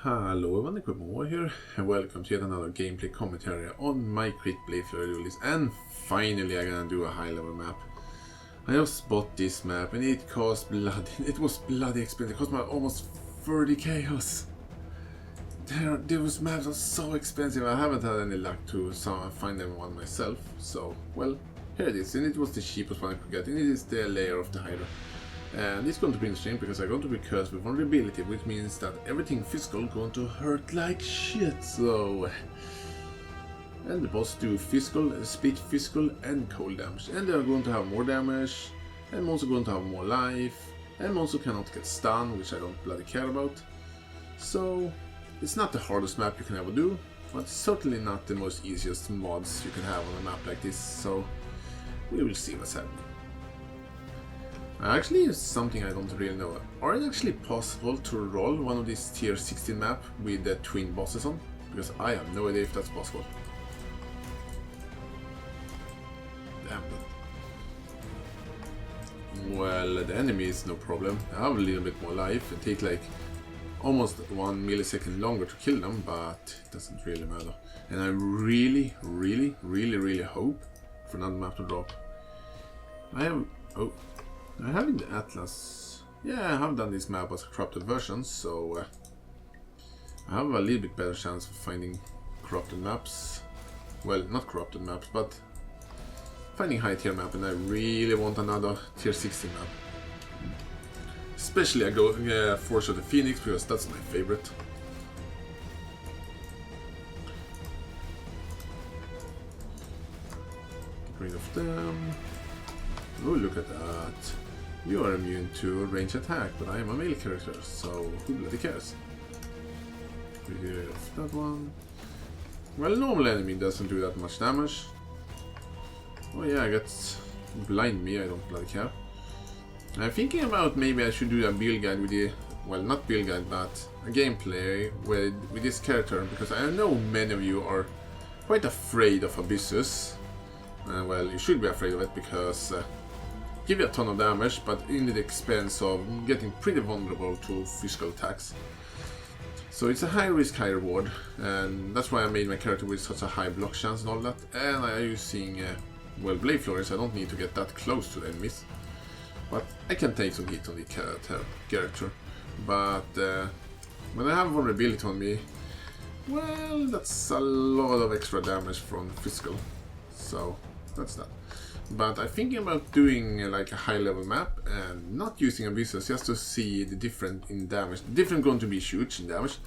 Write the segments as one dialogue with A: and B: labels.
A: Hello everyone, here, and welcome to yet another gameplay commentary on my Crit Blade Flurry Duelist. And finally I'm gonna do a high level map. I just bought this map and it cost it was bloody expensive. It cost me almost 30 chaos. Those maps are so expensive. I haven't had any luck to find them one myself. So, well, here it is, and it was the cheapest one I could get, and it is the Lair of the Hydra. And it's going to be interesting because I'm going to be cursed with vulnerability, which means that everything physical going to hurt like shit. So, and the boss do physical, split physical and cold damage, and they are going to have more damage. I'm also going to have more life. I'm also cannot get stunned, which I don't bloody care about. So, it's not the hardest map you can ever do, but certainly not the most easiest mods you can have on a map like this. So, we will see what's happening. Actually, it's something I don't really know. Are it actually possible to roll one of these tier 16 map with the twin bosses on? Because I have no idea if that's possible. Damn it. Well, the enemy is no problem. I have a little bit more life. It takes like almost 1 millisecond longer to kill them, but it doesn't really matter. And I really hope for another map to drop. I have in the Atlas, yeah, I have done this map as a corrupted version, so I have a little bit better chance of finding corrupted maps. Well, not corrupted maps, but finding high tier map, and I really want another tier 16 map. Especially I go Force of the Phoenix, because that's my favorite. Get rid of them. Oh, look at that. You are immune to range attack, but I am a melee character, so who bloody cares? Get rid of that one. Well, normal enemy doesn't do that much damage. Oh yeah, I got blind me, I don't bloody care. I'm thinking about maybe I should do a build guide with the, well, not build guide, but a gameplay with this character, because I know many of you are quite afraid of Abyssus. Well, you should be afraid of it, because give you a ton of damage, but in the expense of getting pretty vulnerable to physical attacks. So it's a high risk, high reward, and that's why I made my character with such a high block chance and all that. And I'm using, well, Blade Flurry, so I don't need to get that close to the enemies. But I can take some hit on the character. But when I have vulnerability on me, well, that's a lot of extra damage from physical. So that's that. But I'm thinking about doing like a high level map and not using Abyssus, just to see the difference in damage. The difference going to be huge in damage.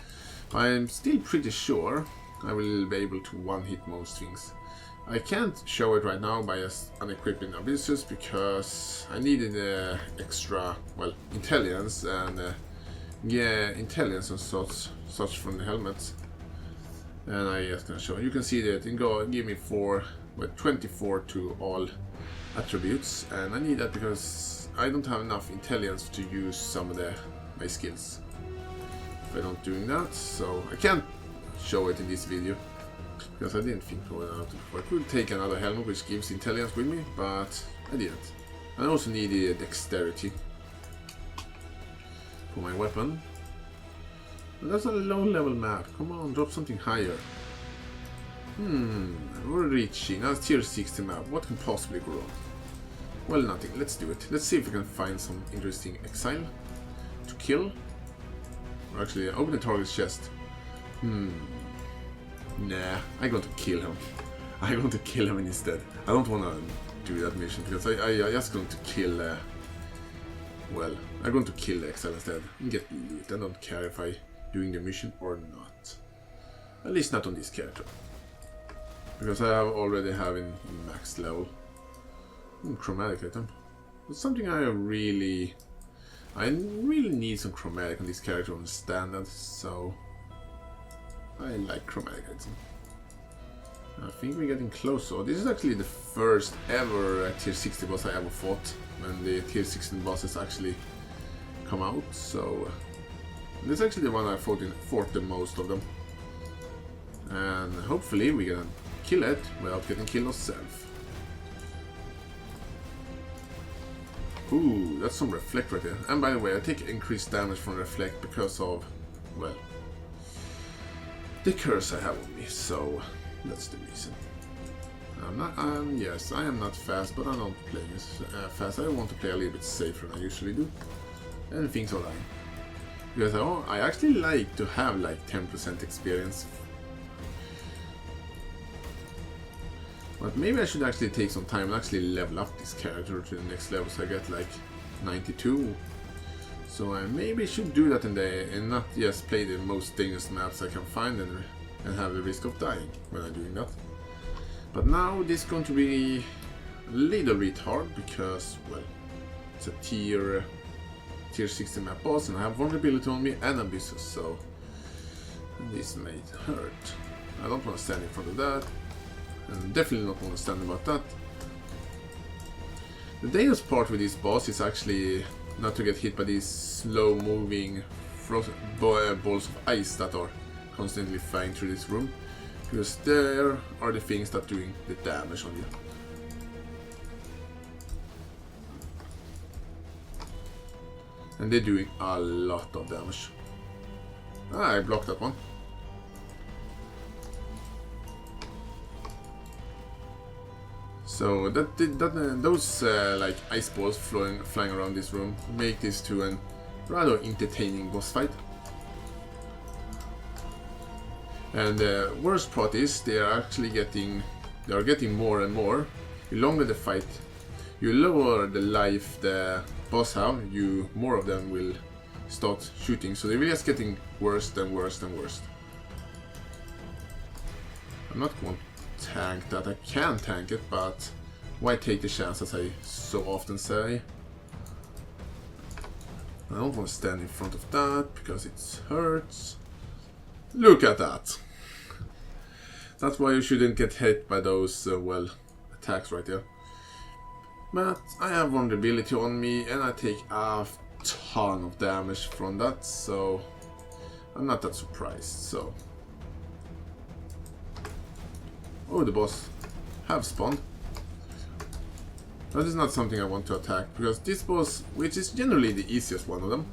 A: I'm still pretty sure I will be able to one hit most things. I can't show it right now by just unequipping Abyssus, because I needed extra, well, intelligence and yeah, intelligence and such from the helmets. And I just gonna show you. can see that it give me 24 to all attributes, and I need that because I don't have enough intelligence to use some of my skills if I don't doing that, so I can't show it in this video because I didn't think about it. I could take another helmet which gives intelligence with me, but I didn't. I also needed dexterity for my weapon. But that's a low level map. Come on, drop something higher. We're reaching. Now it's tier 60 map. What can possibly go wrong? Well, nothing. Let's do it. Let's see if we can find some interesting Exile to kill. Or actually, open the target's chest. Nah, I'm going to kill him. I'm going to kill him instead. I don't want to do that mission because I'm just going to kill. Well, I'm going to kill the Exile instead and get loot. I don't care if I'm doing the mission or not. At least not on this character. Because I already have in max level. Chromatic item. It's something I really need some chromatic on this character on standard, so I like chromatic item. I think we're getting close. So this is actually the first ever tier 60 boss I ever fought, when the tier 16 bosses actually come out. So this is actually the one I fought the most of them. And hopefully we can kill it without getting killed ourselves. Ooh, that's some reflect right there. And by the way, I take increased damage from reflect because of, well, the curse I have on me, so that's the reason. Yes, I am not fast, but I don't play fast. I want to play a little bit safer than I usually do. And things are lying. Because I actually like to have like 10% experience. But maybe I should actually take some time and actually level up this character to the next level so I get like 92. So I maybe should do that and not just play the most dangerous maps I can find and have the risk of dying when I'm doing that. But now this is going to be a little bit hard because, well, it's a tier 60 map boss and I have vulnerability on me and abysses, so this may hurt. I don't want to stand in front of that, and definitely not want to stand about that. The dangerous part with this boss is actually not to get hit by these slow moving balls of ice that are constantly flying through this room. Because there are the things that are doing the damage on you. And they're doing a lot of damage. I blocked that one. So those like ice balls flying around this room make this to a rather entertaining boss fight. And the worst part is they are getting more and more. The longer the fight, you lower the life the boss have, you more of them will start shooting. So they're just getting worse and worse and worse. I'm not going to tank that. I can tank it, but why take the chance, as I so often say. I don't want to stand in front of that because it hurts. Look at that. That's why you shouldn't get hit by those, well, attacks right there. But I have vulnerability on me and I take a ton of damage from that, so I'm not that surprised, so. Oh, the boss have spawned. That is not something I want to attack, because this boss, which is generally the easiest one of them,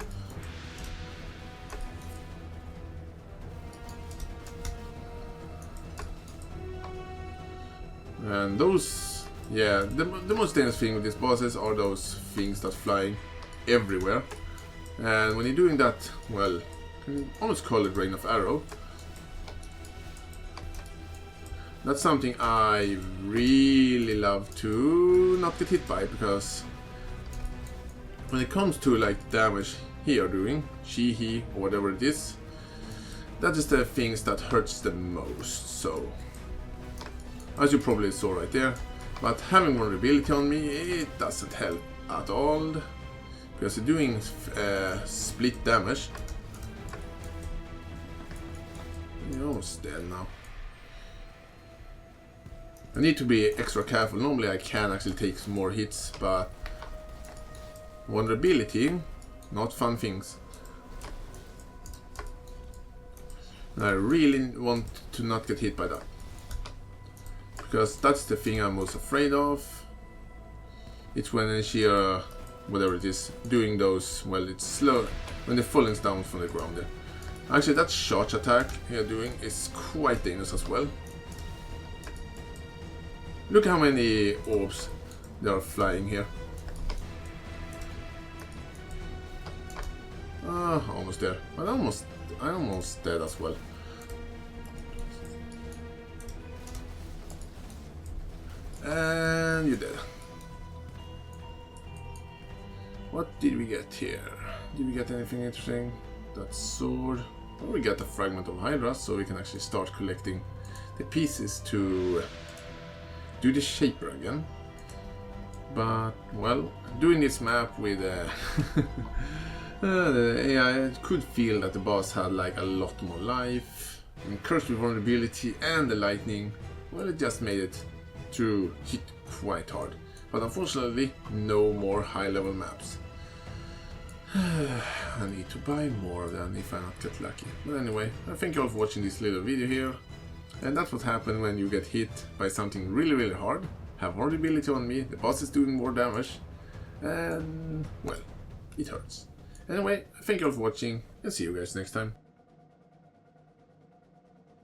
A: and those, yeah, the most dangerous thing with these bosses are those things that flying everywhere. And when you're doing that, well, you can almost call it rain of arrow. That's something I really love to not get hit by, because when it comes to like damage he are doing, he, or whatever it is, that is the things that hurts the most. So, as you probably saw right there, but having vulnerability on me, it doesn't help at all, because you're doing split damage. You're almost dead now. I need to be extra careful. Normally I can actually take some more hits, but vulnerability, not fun things. And I really want to not get hit by that, because that's the thing I'm most afraid of. It's when she, whatever it is, doing those, well, it's slow, when they're falling down from the ground there. Actually, that charge attack here doing is quite dangerous as well. Look how many orbs there are flying here. Almost there, but I almost dead as well. And you're dead. What did we get here? Did we get anything interesting? That sword. Well, we got a fragment of Hydra, so we can actually start collecting the pieces to do the shaper again. But, well, doing this map with the AI, I could feel that the boss had like a lot more life. And cursed with vulnerability and the lightning, well, it just made it to hit quite hard. But unfortunately, no more high level maps. I need to buy more of them if I not get lucky. But anyway, I thank you all for watching this little video here. And that's what happened when you get hit by something really hard. Have vulnerability on me, the boss is doing more damage, and well, it hurts. Anyway, thank you all for watching, and see you guys next time.